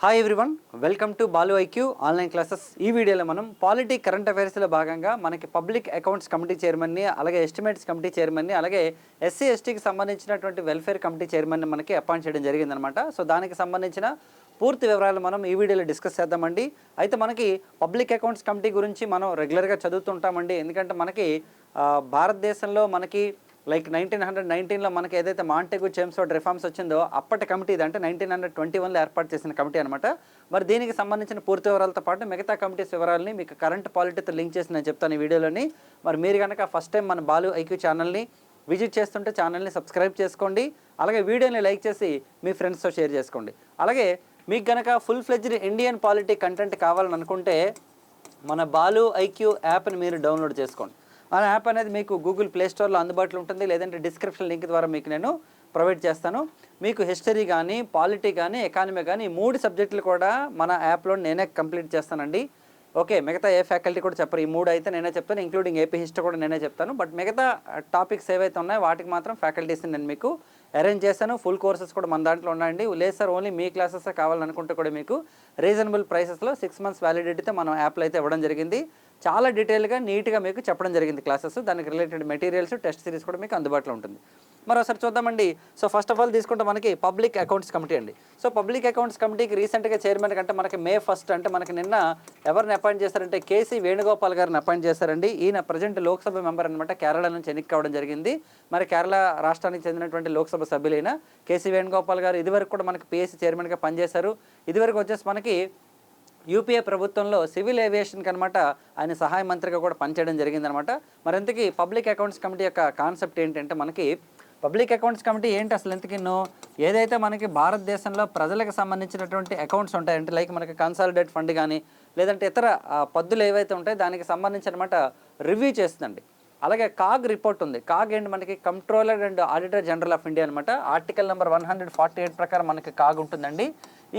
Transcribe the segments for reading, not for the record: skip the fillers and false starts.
Hi everyone, welcome to Balu IQ online classes. ఈ వీడియోలో మనం పాలిటీ కరెంట్ అఫైర్స్లో భాగంగా మనకి పబ్లిక్ అకౌంట్స్ కమిటీ చైర్మన్ని, అలాగే ఎస్టిమేట్స్ కమిటీ చైర్మన్ని, అలాగే ఎస్సీ ఎస్టీకి సంబంధించినటువంటి వెల్ఫేర్ కమిటీ చైర్మన్ని మనకి అపాయింట్ చేయడం జరిగిందనమాట. సో దానికి సంబంధించిన పూర్తి వివరాలు మనం ఈ వీడియోలో డిస్కస్ చేద్దామండి. అయితే మనకి పబ్లిక్ అకౌంట్స్ కమిటీ గురించి మనం రెగ్యులర్గా చదువుతుంటామండి. ఎందుకంటే మనకి భారతదేశంలో మనకి లైక్ 1919లో మనకి ఏదైతే మాంటెగు చేమ్స్ఫోర్డ్ రిఫార్మ్స్ వచ్చిందో అప్పటి కమిటీ ఇది, అంటే 1921లో ఏర్పాటు చేసిన కమిటీ అనమాట. మరి దీనికి సంబంధించిన పూర్తి వివరాలతో పాటు మిగతా కమిటీస్ వివరాలని మీకు కరెంట్ పాలిటీతో లింక్ చేసి నేను చెప్తాను ఈ వీడియోలోని. మరి మీరు కనుక ఫస్ట్ టైం మన బాలు ఐక్యూ ఛానల్ని విజిట్ చేస్తుంటే ఛానల్ని సబ్స్క్రైబ్ చేసుకోండి, అలాగే వీడియోని లైక్ చేసి మీ ఫ్రెండ్స్తో షేర్ చేసుకోండి. అలాగే మీకు కనుక full fledged Indian polity content కావాలని అనుకుంటే మన బాలు ఐక్యూ యాప్ని మీరు డౌన్లోడ్ చేసుకోండి. ఆ యాప్ అనేది మీకు గూగుల్ ప్లే స్టోర్లో అందుబాటులో ఉంటుంది, లేదంటే డిస్క్రిప్షన్ లింక్ ద్వారా మీకు నేను ప్రొవైడ్ చేస్తాను. మీకు హిస్టరీ కానీ, పాలిటీ కానీ, ఎకానమీ కానీ ఈ 3 సబ్జెక్టులు కూడా మన యాప్లో నేనే కంప్లీట్ చేస్తానండి. ఓకే, మిగతా ఏ ఫ్యాకల్టీ కూడా చెప్పరు. ఈ 3 అయితే నేనే చెప్తాను, ఇంక్లూడింగ్ ఏపీ హిస్టరీ కూడా నేనే చెప్తాను. బట్ మిగతా టాపిక్స్ ఏవైతే ఉన్నాయో వాటికి మాత్రం ఫ్యాకల్టీస్ని నేను మీకు అరేంజ్ చేశాను. ఫుల్ కోర్సెస్ కూడా మన దాంట్లో ఉన్నాయండి. లేదు సార్ ఓన్లీ మీ క్లాసెస్ కావాలనుకుంటే కూడా మీకు రీజనబుల్ ప్రైసెస్లో 6 months వ్యాలిడిటీతో మనం యాప్లో అయితే ఇవ్వడం జరిగింది. చాలా డీటెయిల్గా నీట్గా మీకు చెప్పడం జరిగింది క్లాసెస్. దానికి రిలేటెడ్ మెటీరియల్స్, టెస్ట్ సిరీస్ కూడా మీకు అందుబాటులో ఉంటుంది. మరోసారి చూద్దామండి. సో ఫస్ట్ ఆఫ్ ఆల్ తీసుకుంటే మనకి పబ్లిక్ అకౌంట్స్ కమిటీ అండి. సో పబ్లిక్ అకౌంట్స్ కమిటీకి రీసెంట్గా చైర్మన్ కంటే మనకి May 1st అంటే మనకి నిన్న ఎవరిని అపాయింట్ చేశారంటే కేసీ వేణుగోపాల్ గారిని అపాయింట్ చేశారండి. ఈయన ప్రజెంట్ లోక్సభ మెంబర్ అనమాట. కేరళ నుంచి ఎన్నిక కావడం జరిగింది. మరి కేరళ రాష్ట్రానికి చెందినటువంటి లోక్సభ సభ్యులైన కేసీ వేణుగోపాల్ గారు ఇదివరకు కూడా మనకి పిఎస్సీ చైర్మన్గా పనిచేశారు. ఇదివరకు వచ్చేసి మనకి యూపీఏ ప్రభుత్వంలో సివిల్ ఏవియేషన్కి అనమాట ఆయన సహాయ మంత్రిగా కూడా పనిచేయడం జరిగిందనమాట. మరి ఇంతకీ పబ్లిక్ అకౌంట్స్ కమిటీ యొక్క కాన్సెప్ట్ ఏంటంటే మనకి పబ్లిక్ అకౌంట్స్ కమిటీ ఏంటి అసలు ఇంతకిన్నో, ఏదైతే మనకి భారతదేశంలో ప్రజలకు సంబంధించినటువంటి అకౌంట్స్ ఉంటాయంటే లైక్ మనకి కన్సాలిడేట్ ఫండ్ కానీ లేదంటే ఇతర పద్దులు ఏవైతే ఉంటాయో దానికి సంబంధించి అనమాట రివ్యూ చేస్తుందండి. అలాగే కాగ్ రిపోర్ట్ ఉంది. కాగ్ ఏంటి మనకి controller and auditor general of India అనమాట. ఆర్టికల్ నెంబర్ 148 ప్రకారం మనకి కాగ్ ఉంటుందండి.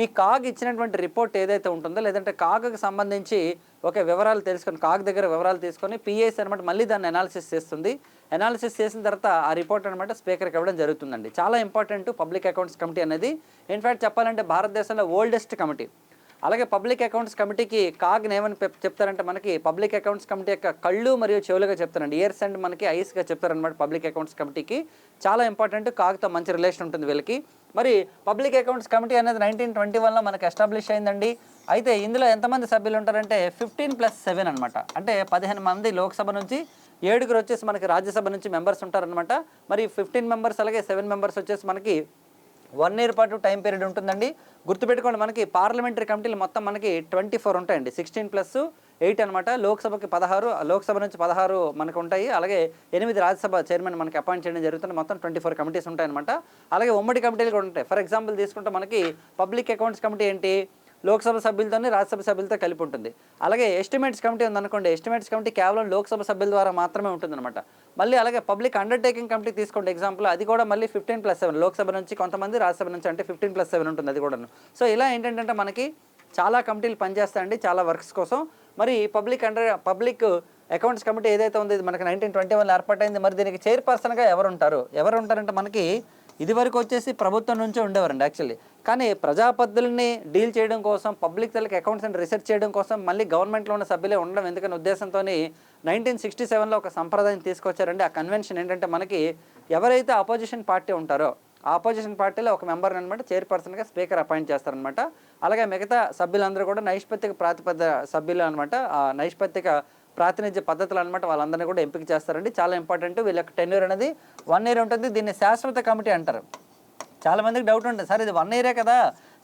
ఈ కాగ్ ఇచ్చినటువంటి రిపోర్ట్ ఏదైతే ఉంటుందో లేదంటే కాగ్కి సంబంధించి ఒక వివరాలు తెలుసుకొని కాగ్ దగ్గర వివరాలు తీసుకొని పిఎస్ అనమాట మళ్ళీ దాన్ని అనాలిసిస్ చేస్తుంది. అనాలిసిస్ చేసిన తర్వాత ఆ రిపోర్ట్ అనమాట స్పీకర్కి ఇవ్వడం జరుగుతుందండి. చాలా ఇంపార్టెంట్ పబ్లిక్ అకౌంట్స్ కమిటీ అనేది. ఇన్ఫ్యాక్ట్ చెప్పాలంటే భారతదేశంలో ఓల్డెస్ట్ కమిటీ. అలాగే పబ్లిక్ అకౌంట్స్ కమిటీకి కాగ్ని ఏమని చెప్తారంటే మనకి పబ్లిక్ అకౌంట్స్ కమిటీ యొక్క కళ్ళు మరియు చెవులుగా చెప్తారండి. ఇయర్స్ అండ్ మనకి ఐస్గా చెప్తారనమాట పబ్లిక్ అకౌంట్స్ కమిటీకి. చాలా ఇంపార్టెంట్, కాగ్తో మంచి రిలేషన్ ఉంటుంది వీళ్ళకి. మరి పబ్లిక్ అకౌంట్స్ కమిటీ అనేది 1921లో మనకి ఎస్టాబ్లిష్ అయిందండి. అయితే ఇందులో ఎంతమంది సభ్యులు ఉంటారంటే 15+7 అనమాట. అంటే 15 మంది లోక్సభ నుంచి, 7 వచ్చేసి మనకి రాజ్యసభ నుంచి మెంబర్స్ ఉంటారనమాట. మరి 15 మెంబర్స్ అలాగే 7 మెంబర్స్ వచ్చేసి మనకి 1 year పాటు టైం పీరియడ్ ఉంటుందండి. గుర్తుపెట్టుకోండి, మనకి పార్లమెంటరీ కమిటీలు మొత్తం మనకి 24 ఉంటాయండి. 16+8 అనమాట. లోక్సభకి 16, లోక్సభ నుంచి 16 మనకు ఉంటాయి. అలాగే 8 రాజ్యసభ చైర్మన్ మనకి అపాయింట్ చేయడం జరుగుతుంది. మొత్తం 24 కమిటీస్ ఉంటాయన్నమాట. అలాగే ఉమ్మడి కమిటీలు కూడా ఉంటాయి. ఫర్ ఎగ్జాంపుల్ తీసుకుంటే మనకి పబ్లిక్ అకౌంట్స్ కమిటీ ఏంటి, లోక్సభ సభ్యులతోనే రాజ్యసభ సభ్యులతో కలిపి ఉంటుంది. అలాగే ఎస్టిమేట్స్ కమిటీ ఉందనుకోండి, ఎస్టిమేట్స్ కమిటీ కేవలం లోక్సభ సభ్యుల ద్వారా మాత్రమే ఉంటుందన్నమాట. మళ్ళీ అలాగే పబ్లిక్ అండర్టేకింగ్ కమిటీ తీసుకోండి ఎగ్జాంపుల్, అది కూడా మళ్ళీ 15+7 లోక్సభ నుంచి కొంతమంది, రాజ్యసభ నుంచి అంటే 15+7 ఉంటుంది అది కూడా. సో ఇలా ఏంటంటే మనకి చాలా కమిటీలు పనిచేస్తాయండి చాలా వర్క్స్ కోసం. మరి పబ్లిక్ అకౌంట్స్ కమిటీ ఏదైతే ఉంది ఇది మనకి 1921లో ఏర్పాటైంది. మరి దీనికి చైర్పర్సన్గా ఎవరు ఉంటారంటే మనకి ఇదివరకు వచ్చేసి ప్రభుత్వం నుంచే ఉండేవారండి యాక్చువల్లీ. కానీ ప్రజాపద్ధుల్ని డీల్ చేయడం కోసం, పబ్లిక్ తలకి అకౌంట్స్ అండ్ రీసెర్చ్ చేయడం కోసం మళ్ళీ గవర్నమెంట్లో ఉన్న సభ్యులే ఉండడం ఎందుకని ఉద్దేశంతో 1967లో ఒక సంప్రదాయం తీసుకొచ్చారండి. ఆ కన్వెన్షన్ ఏంటంటే మనకి ఎవరైతే అపోజిషన్ పార్టీ ఉంటారో ఆ అపోజిషన్ పార్టీలో ఒక మెంబర్ అనమాట చైర్పర్సన్గా స్పీకర్ అపాయింట్ చేస్తారనమాట. అలాగే మిగతా సభ్యులందరూ కూడా నైష్పత్తిక ప్రాతిపద సభ్యులు అనమాట. ఆ నైష్పత్తిక ప్రాతినిధ్య పద్ధతులు అనమాట వాళ్ళందరినీ కూడా ఎంపిక చేస్తారండి. చాలా ఇంపార్టెంట్. వీళ్ళ యొక్క టెన్యూర్ అనేది 1 year ఉంటుంది. దీన్ని శాశ్వత కమిటీ అంటారు. చాలామందికి డౌట్ ఉంటుంది, సార్ ఇది 1 year కదా,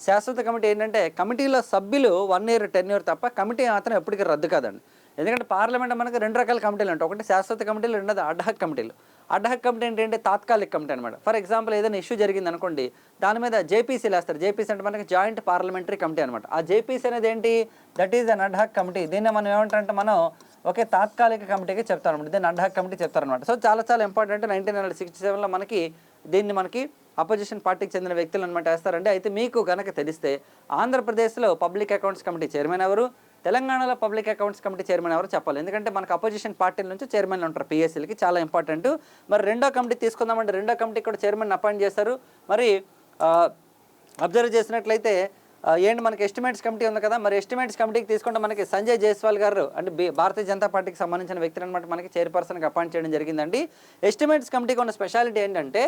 శాశ్వత కమిటీ ఏంటంటే కమిటీలో సభ్యులు 1 year టెన్యూర్ తప్ప కమిటీ మాత్రం ఎప్పటికీ రద్దు కాదండి. ఎందుకంటే పార్లమెంట్ మనకి 2 రకాల కమిటీలు ఉంటాయి. ఒకటి శాశ్వత కమిటీలు, రెండోది అడ్హక్ కమిటీలు. అడ్హక్ కమిటీ ఏంటంటే తాత్కాలిక కమిటీ అనమాట. ఫర్ ఎగ్జాంపుల్ ఏదైనా ఇష్యూ జరిగింది అనుకోండి, దాని మీద జేపీసీలు వేస్తారు. జేపీసీ అంటే మనకి జాయింట్ పార్లమెంటరీ కమిటీ అనమాట. ఆ జేపీసీ అనేది ఏంటి, that is an ad hoc committee. దీన్ని మనం ఏమంటారంటే మనం ఒకే తాత్కాలిక కమిటీకి చెప్తారు అనమాట. దీన్ని అడ్హక్ కమిటీ చెప్తారనమాట. సో చాలా ఇంపార్టెంట్. 1967లో మనకి అపోజిషన్ పార్టీకి చెందిన వ్యక్తులు అనమాట వేస్తారండి. అయితే మీకు కనుక తెలిస్తే ఆంధ్రప్రదేశ్లో పబ్లిక్ అకౌంట్స్ కమిటీ చైర్మన్ ఎవరు, తెలంగాణలో పబ్లిక్ అకౌంట్స్ కమిటీ చైర్మన్ ఎవరు చెప్పాలి. ఎందుకంటే మనకు అపోజిషన్ పార్టీల నుంచి చైర్మన్లు ఉంటారు పిఎస్సీలకి. చాలా ఇంపార్టెంట్. మరి రెండో కమిటీ తీసుకుందామంటే రెండో కమిటీ కూడా చైర్మన్ అపాయింట్ చేస్తారు. మరి అబ్జర్వ్ చేసినట్లయితే ఏంటి మనకి ఎస్టిమేట్స్ కమిటీ ఉంది కదా, మరి ఎస్టిమేట్స్ కమిటీకి తీసుకుంటే మనకి సంజయ్ జైస్వాల్ గారు అంటే భారతీయ జనతా పార్టీకి సంబంధించిన వ్యక్తులు అనమాట మనకి చైర్పర్సన్గా అపాయింట్ చేయడం జరిగిందండి. ఎస్టిమేట్స్ కమిటీకి ఉన్న స్పెషాలిటీ ఏంటంటే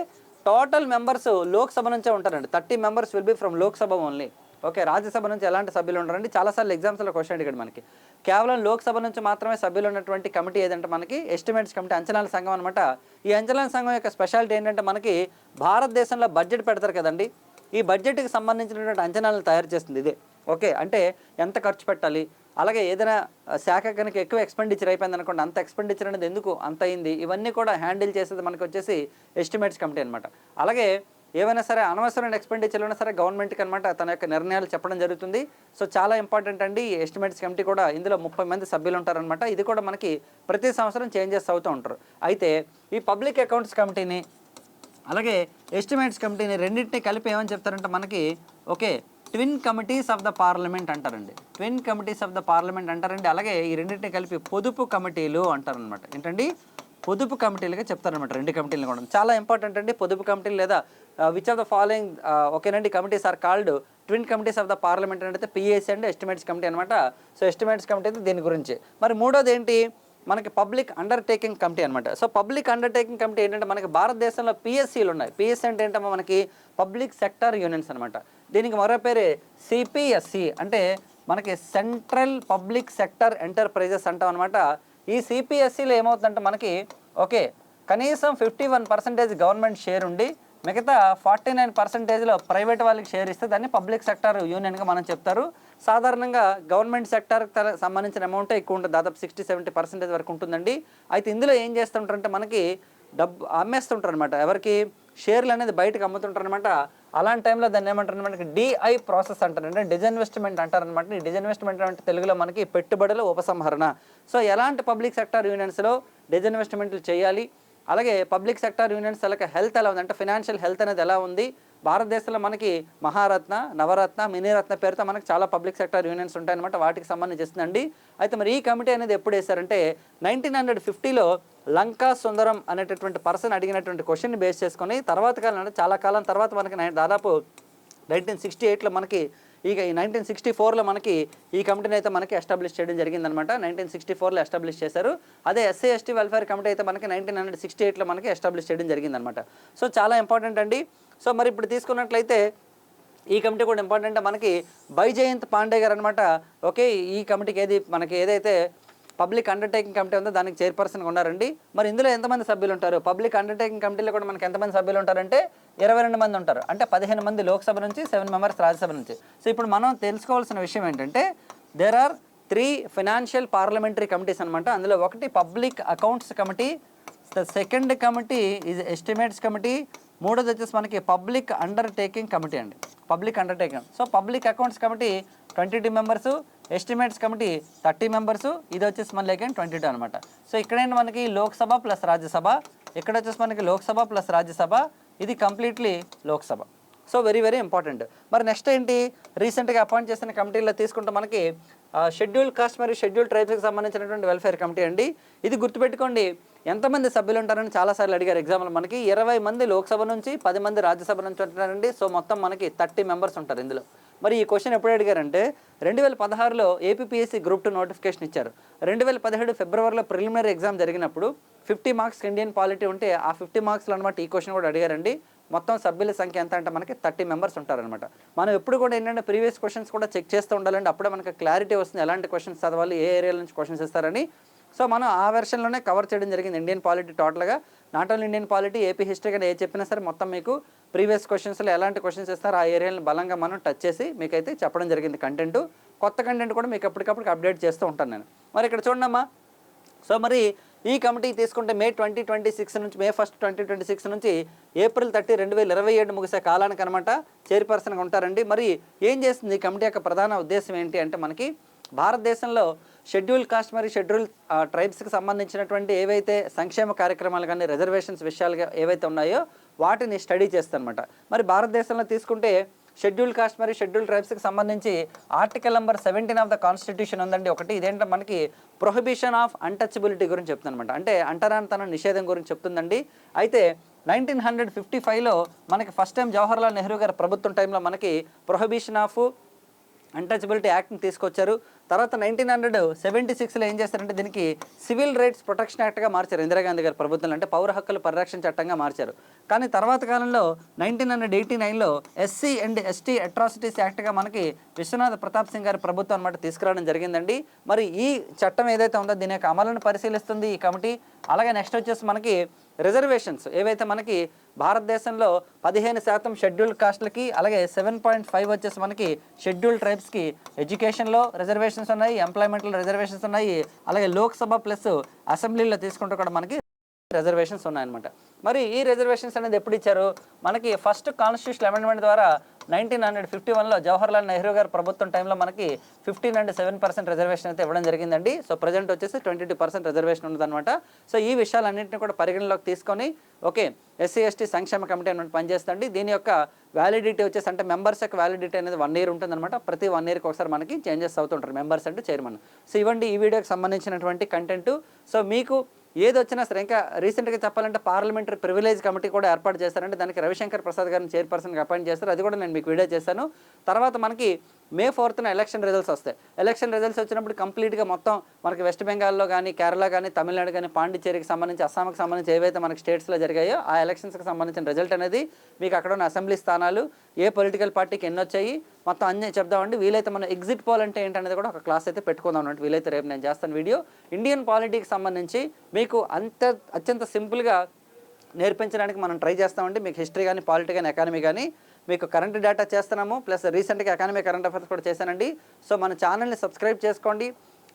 టోటల్ మెంబర్స్ లోక్సభ నుంచే ఉంటారండి. 30 members will be from Lok Sabha only. Okay, Rajya Sabha నుంచి ఎలాంటి సభ్యులు ఉంటారండి? చాలాసార్లు ఎగ్జామ్స్లో క్వశ్చన్ అడిగాడు మనకి. కేవలం లోక్సభ నుంచి మాత్రమే సభ్యులు ఉన్నటువంటి కమిటీ ఏదంటే మనకి ఎస్టిమేట్స్ కమిటీ, అంచనాల సంఘం అనమాట. ఈ అంచనాల సంఘం యొక్క స్పెషాలిటీ ఏంటంటే మనకి భారతదేశంలో బడ్జెట్ పెడతారు కదండి, ఈ బడ్జెట్కి సంబంధించినటువంటి అంచనాలను తయారు చేస్తుంది ఇదే. ఓకే, అంటే ఎంత ఖర్చు పెట్టాలి, అలాగే ఏదైనా శాఖ కనుక ఎక్కువ ఎక్స్పెండిచర్ అయిపోయింది అనుకోండి, అంత ఎక్స్పెండిచర్ అనేది ఎందుకు అంత అయింది, ఇవన్నీ కూడా హ్యాండిల్ చేసేది మనకి వచ్చేసి ఎస్టిమేట్స్ కమిటీ అనమాట. అలాగే ఏవైనా సరే అనవసరమైన ఎక్స్పెండిచర్లు అయినా సరే గవర్నమెంట్కి అనమాట తన యొక్క నిర్ణయాలు చెప్పడం జరుగుతుంది. సో చాలా ఇంపార్టెంట్ అండి ఈ ఎస్టిమేట్స్ కమిటీ కూడా. ఇందులో 30 మంది సభ్యులు ఉంటారనమాట. ఇది కూడా మనకి ప్రతి సంవత్సరం చేంజెస్ అవుతూ ఉంటారు. అయితే ఈ పబ్లిక్ అకౌంట్స్ కమిటీని అలాగే ఎస్టిమేట్స్ కమిటీని రెండింటినీ కలిపి ఏమని చెప్తారంటే మనకి okay twin committees of the parliament అంటారండి. Twin committees of the parliament అంటారండి. అలాగే ఈ రెండింటిని కలిపి పొదుపు కమిటీలు అంటారనమాట. ఏంటండి, పొదుపు కమిటీలుగా చెప్తారనమాట రెండు కమిటీలు కూడా. చాలా ఇంపార్టెంట్ అండి పొదుపు కమిటీలు, లేదా విచ్ ఆఫ్ ద ఫాలోయింగ్ ఓకేనండి committees are called twin committees of the parliament అంటే పిఎస్సీ అండ్ ఎస్టిమేట్స్ కమిటీ అనమాట. సో ఎస్టిమేట్స్ కమిటీ అయితే దీని గురించి. మరి మూడోది ఏంటి మనకి పబ్లిక్ అండర్టేకింగ్ కమిటీ అనమాట. సో పబ్లిక్ అండర్టేకింగ్ కమిటీ ఏంటంటే మనకి భారతదేశంలో పిఎస్సీలు ఉన్నాయి. పిఎస్సీ అంటే ఏంటమ్మా మనకి పబ్లిక్ సెక్టర్ యూనియన్స్ అనమాట. దీనికి మరో పేరే సిపిఎస్సి, అంటే మనకి సెంట్రల్ పబ్లిక్ సెక్టర్ ఎంటర్ప్రైజెస్ అంటాం అనమాట. ఈ సిపిఎస్సిలో ఏమవుతుందంటే మనకి ఓకే కనీసం 51% గవర్నమెంట్ షేర్ ఉండి మిగతా 49%లో ప్రైవేట్ వాళ్ళకి షేర్ ఇస్తే దాన్ని పబ్లిక్ సెక్టర్ యూనియన్గా మనం చెప్తారు. సాధారణంగా గవర్నమెంట్ సెక్టర్కి సంబంధించిన అమౌంటే ఎక్కువ ఉంటుంది, దాదాపు 60-70% వరకు ఉంటుందండి. అయితే ఇందులో ఏం చేస్తుంటారంటే మనకి డబ్బు అమ్మేస్తుంటారు అనమాట. ఎవరికి షేర్లు అనేది బయటకు అమ్ముతుంటారు అనమాట. అలాంటి టైంలో దాన్ని ఏమంటారు మనకి డిఐ ప్రాసెస్ అంటారు, అంటే డిజిన్వెస్ట్మెంట్ అంటారనమాట. ఈ డిజిన్వెస్ట్మెంట్ అంటే తెలుగులో మనకి పెట్టుబడుల ఉపసంహరణ. సో ఎలాంటి పబ్లిక్ సెక్టర్ యూనియన్స్లో డిజిన్వెస్ట్మెంట్లు చేయాలి, అలాగే పబ్లిక్ సెక్టర్ యూనియన్స్ అలాగే హెల్త్ ఎలా ఉంది అంటే ఫైనాన్షియల్ హెల్త్ అనేది ఎలా ఉంది. భారతదేశంలో మనకి మహారత్న, నవరత్న, మినీరత్న పేరుతో మనకి చాలా పబ్లిక్ సెక్టర్ యూనియన్స్ ఉంటాయన్నమాట. వాటికి సంబంధించిందండి. అయితే మరి ఈ కమిటీ అనేది ఎప్పుడు వేశారంటే 1950లో లంకా సుందరం అనేటటువంటి పర్సన్ అడిగినటువంటి క్వశ్చన్ని బేస్ చేసుకొని తర్వాత కాలం అంటే చాలా కాలం తర్వాత మనకి దాదాపు 1968లో మనకి ఇక ఈ 1964లో మనకి ఈ కమిటీని అయితే మనకి ఎస్టాబ్లిష్ చేయడం జరిగిందనమాట. 1964లో ఎస్టాబ్లిష్ చేశారు. అదే ఎస్సీ ఎస్టీ వెల్ఫేర్ కమిటీ అయితే మనకి 1968లో మనకి ఎస్టాబ్లిష్ చేయడం జరిగిందనమాట. సో చాలా ఇంపార్టెంట్ అండి. సో మరి ఇప్పుడు తీసుకున్నట్లయితే ఈ కమిటీ కూడా ఇంపార్టెంట్. మనకి బైజయంత్ పాండే గారు అనమాట. ఓకే, ఈ కమిటీకి మనకి ఏదైతే పబ్లిక్ అండర్టేకింగ్ కమిటీ ఉందో దానికి చైర్పర్సన్గా ఉన్నారండి. మరి ఇందులో ఎంతమంది సభ్యులు ఉంటారు? పబ్లిక్ అండర్టేకింగ్ కమిటీలో కూడా మనకి ఎంతమంది సభ్యులు ఉంటారంటే 22 మంది ఉంటారు. అంటే 15 మంది లోక్సభ నుంచి, 7 మెంబర్స్ రాజ్యసభ నుంచి. సో ఇప్పుడు మనం తెలుసుకోవాల్సిన విషయం ఏంటంటే there are 3 financial parliamentary committees అనమాట. అందులో ఒకటి public accounts committee, second committee is estimates committee, మూడోది వచ్చేసి మనకి పబ్లిక్ అండర్టేకింగ్ కమిటీ అండి. Public undertaking. So public accounts committee 22 members, estimates committee 30 members, ఇది వచ్చేసి మళ్ళీ అగైన్ 22 అనమాట. సో ఇక్కడేంటి మనకి లోక్సభ ప్లస్ రాజ్యసభ, ఇక్కడ వచ్చేసి మనకి లోక్సభ ప్లస్ రాజ్యసభ, ఇది completely Lok Sabha. So very very important. మరి నెక్స్ట్ ఏంటి, రీసెంట్గా అపాయింట్ చేసిన కమిటీలో తీసుకుంటే మనకి షెడ్యూల్ కాస్ట్ మరియు షెడ్యూల్ ట్రైబ్స్కి సంబంధించినటువంటి వెల్ఫేర్ కమిటీ అండి. ఇది గుర్తుపెట్టుకోండి, ఎంతమంది సభ్యులు ఉంటారని చాలాసార్లు అడిగారు ఎగ్జామ్లో. మనకి 20 మంది లోక్సభ నుంచి, 10 మంది రాజ్యసభ నుంచి ఉంటారండి. సో మొత్తం మనకి 30 మెంబర్స్ ఉంటారు ఇందులో. మరి ఈ క్వశ్చన్ ఎప్పుడు అడిగారంటే 2016లో ఏపీపీఎస్సీ గ్రూప్ 2 నోటిఫికేషన్ ఇచ్చారు. 2017 ఫిబ్రవరిలో ప్రిలిమినరీ ఎగ్జామ్ జరిగినప్పుడు 50 మార్క్స్ ఇండియన్ పాలిటీ ఉంటే ఆ 50 మార్క్స్లో అనమాట ఈ క్వశ్చన్ కూడా అడిగారండి. మొత్తం సభ్యుల సంఖ్య ఎంత అంటే మనకి 30 మెంబర్స్ ఉంటారనమాట. మనం ఎప్పుడు కూడా ఏంటంటే ప్రీవియస్ క్వశ్చన్స్ కూడా చెక్ చేస్తూ ఉండాలండి. అప్పుడే మనకి క్లారిటీ వస్తుంది ఎలాంటి క్వశ్చన్స్ చదవాలి, ఏ ఏరియాల నుంచి క్వశ్చన్స్ ఇస్తారని. సో మనం ఆ వెర్షన్లోనే కవర్ చేయడం జరిగింది ఇండియన్ పాలిటీ టోటల్గా. Not only Indian polity, AP history కానీ ఏ చెప్పినా సరే మొత్తం మీకు ప్రీవియస్ క్వశ్చన్స్లో ఎలాంటి క్వశ్చన్స్ ఇస్తారో ఆ ఏరియాలను బలంగా మనం టచ్ చేసి మీకైతే చెప్పడం జరిగింది కంటెంట్. కొత్త కంటెంట్ కూడా మీకు ఎప్పటికప్పుడు అప్డేట్ చేస్తూ ఉంటాను నేను. మరి ఇక్కడ చూడమ్మా, సో మరి ఈ కమిటీ తీసుకుంటే మే 2026 నుంచి మే 1, 2026 నుంచి ఏప్రిల్ 30, 2027 ముగిసే కాలానికి అనమాట చైర్పర్సన్గా ఉంటారండి. మరి ఏం చేస్తుంది ఈ కమిటీ యొక్క ప్రధాన ఉద్దేశం ఏంటి అంటే మనకి భారతదేశంలో షెడ్యూల్ కాస్ట్ మరియు షెడ్యూల్ ట్రైబ్స్కి సంబంధించినటువంటి ఏవైతే సంక్షేమ కార్యక్రమాలు కానీ రిజర్వేషన్స్ విషయాలుగా ఏవైతే ఉన్నాయో వాటిని స్టడీ చేస్తారనమాట. మరి భారతదేశంలో తీసుకుంటే షెడ్యూల్ కాస్ట్ మరియు షెడ్యూల్ ట్రైబ్స్కి సంబంధించి article number 17 of the constitution ఉందండి ఒకటి. ఇదేంటో మనకి ప్రొహిబిషన్ ఆఫ్ అన్టచబిలిటీ గురించి చెప్తుందన్నమాట. అంటే అంటరానితనం నిషేధం గురించి చెప్తుందండి. అయితే 1955లో మనకి ఫస్ట్ టైం జవహర్లాల్ నెహ్రూ గారి ప్రభుత్వం టైంలో మనకి ప్రొహిబిషన్ ఆఫ్ అన్టచబిలిటీ యాక్ట్ని తీసుకొచ్చారు. తర్వాత 1976లో ఏం చేస్తారంటే దీనికి సివిల్ రైట్స్ ప్రొటెక్షన్ యాక్ట్గా మార్చారు ఇందిరాగాంధీ గారి ప్రభుత్వంలో, అంటే పౌర హక్కుల పరిరక్షణ చట్టంగా మార్చారు. కానీ తర్వాత కాలంలో 1989లో ఎస్సీ అండ్ ఎస్టీ అట్రాసిటీస్ యాక్ట్గా మనకి విశ్వనాథ ప్రతాప్ సింగ్ గారి ప్రభుత్వం అనమాట తీసుకురావడం జరిగిందండి. మరి ఈ చట్టం ఏదైతే ఉందో దీని యొక్క అమలును పరిశీలిస్తుంది ఈ కమిటీ. అలాగే నెక్స్ట్ వచ్చేసి మనకి రిజర్వేషన్స్ ఏవైతే మనకి భారతదేశంలో 15% షెడ్యూల్డ్ కాస్ట్లకి, అలాగే 7.5 వచ్చేసి మనకి షెడ్యూల్డ్ ట్రైబ్స్కి ఎడ్యుకేషన్లో రిజర్వేషన్స్ ఉన్నాయి, ఎంప్లాయ్మెంట్లో రిజర్వేషన్స్ ఉన్నాయి, అలాగే లోక్సభ ప్లస్ అసెంబ్లీలో తీసుకుంటూ కూడా మనకి రిజర్వేషన్స్ ఉన్నాయన్నమాట. మరి ఈ రిజర్వేషన్స్ అనేది ఎప్పుడు ఇచ్చారు? మనకి ఫస్ట్ కాన్స్టిట్యూషన్ అమెండ్మెంట్ ద్వారా 1951లో జవహర్లాల్ నెహ్రూ గారి ప్రభుత్వం టైంలో మనకి 15 and 7% రిజర్వేషన్ అయితే ఇవ్వడం జరిగిందండి. సో ప్రజెంట్ వచ్చేసి 22% రిజర్వేషన్ ఉందన్నమాట. సో ఈ విషయాలన్నింటినీ కూడా పరిగణలోకి తీసుకొని ఓకే ఎస్సీ ఎస్టీ సంక్షేమ కమిటీ అనేది పనిచేస్తుంది. దీని యొక్క వ్యాలిడిటీ వచ్చేసి అంటే మెంబర్స్ యొక్క వ్యాలిడిటీ అనేది 1 year ఉంటుందన్నమాట. ప్రతి 1 yearకి ఒకసారి మనకి చేంజెస్ అవుతుంటారు మెంబర్స్ అండ్ చైర్మన్. సో ఇవ్వండి ఈ వీడియోకి సంబంధించినటువంటి కంటెంట్. సో మీకు ఏది వచ్చినా సరే, ఇంకా రీసెంట్గా చెప్పాలంటే పార్లమెంటరీ ప్రివిలేజ్ కమిటీ కూడా ఏర్పాటు చేస్తారంటే దానికి రవిశంకర్ ప్రసాద్ గారిని చైర్పర్సన్గా అపాయింట్ చేస్తారు. అది కూడా నేను మీకు వీడియో చేశాను. తర్వాత మనకి May 4th ఎలక్షన్ రిజల్ట్స్ వస్తాయి. ఎలక్షన్ రిజల్ట్స్ వచ్చినప్పుడు కంప్లీట్గా మొత్తం మనకి వెస్ట్ బెంగాల్లో కానీ, కేరళ కానీ, తమిళనాడు కానీ, పాండిచ్చేరికి సంబంధించి, అస్సాంకి సంబంధించి ఏవైతే మనకి స్టేట్స్లో జరిగాయో ఆ ఎలక్షన్స్కి సంబంధించిన రిజల్ట్ అనేది మీకు అక్కడ ఉన్న అసెంబ్లీ స్థానాలు, ఏ పొలిటికల్ పార్టీకి ఎన్ని వచ్చాయి మొత్తం అన్నీ చెప్దామండి. వీలైతే మనం ఎగ్జిట్ పోల్ అంటే ఏంటనేది కూడా ఒక క్లాస్ అయితే పెట్టుకుందాం అన్నట్టు. వీలైతే రేపు నేను చేస్తాను వీడియో. ఇండియన్ పాలిటిక్స్ సంబంధించి మీకు అత్యంత సింపుల్గా నేర్పించడానికి మనం ట్రై చేస్తామండి. మీకు హిస్టరీ కానీ, పాలిటీ కానీ, ఎకానమీ కానీ మీకు కరెంట్ డేటా చేస్తున్నాము. ప్లస్ రీసెంట్గా ఎకానమీ కరెంట్ అఫైర్స్ కూడా చేశానండి. సో మన ఛానల్ని సబ్స్క్రైబ్ చేసుకోండి.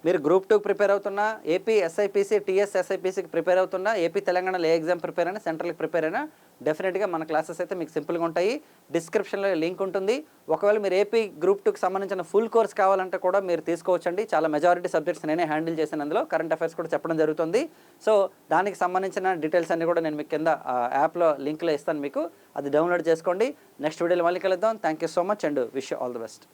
మీరు గ్రూప్ 2 ప్రిపేర్ అవుతున్నా, ఏపీ ఎస్ఐపిసి, టీఎస్ ఎస్ఐపిసికి ప్రిపేర్ అవుతున్నా, ఏపీ తెలంగాణలో ఏ ఎగ్జామ్ ప్రిపేర్ అయినా, సెంట్రల్కి ప్రిపేర్ అయినా డెఫినెట్గా మన క్లాసెస్ అయితే మీకు సింపుల్గా ఉంటాయి. డిస్క్రిప్షన్లో లింక్ ఉంటుంది. ఒకవేళ మీరు ఏపీ గ్రూప్ 2కి సంబంధించిన ఫుల్ కోర్స్ కావాలంటే కూడా మీరు తీసుకోవచ్చండి. చాలా మెజారిటీ సబ్జెక్ట్స్ నేనే హ్యాండిల్ చేశాను. అందులో కరెంట్ అఫైర్స్ కూడా చెప్పడం జరుగుతుంది. సో దానికి సంబంధించిన డీటెయిల్స్ అన్నీ కూడా నేను మీకు కింద యాప్లో లింక్లో ఇస్తాను. మీకు అది డౌన్లోడ్ చేసుకోండి. నెక్స్ట్ వీడియోలో మళ్ళీ కలుద్దాం. Thank you so much and wish you all the best.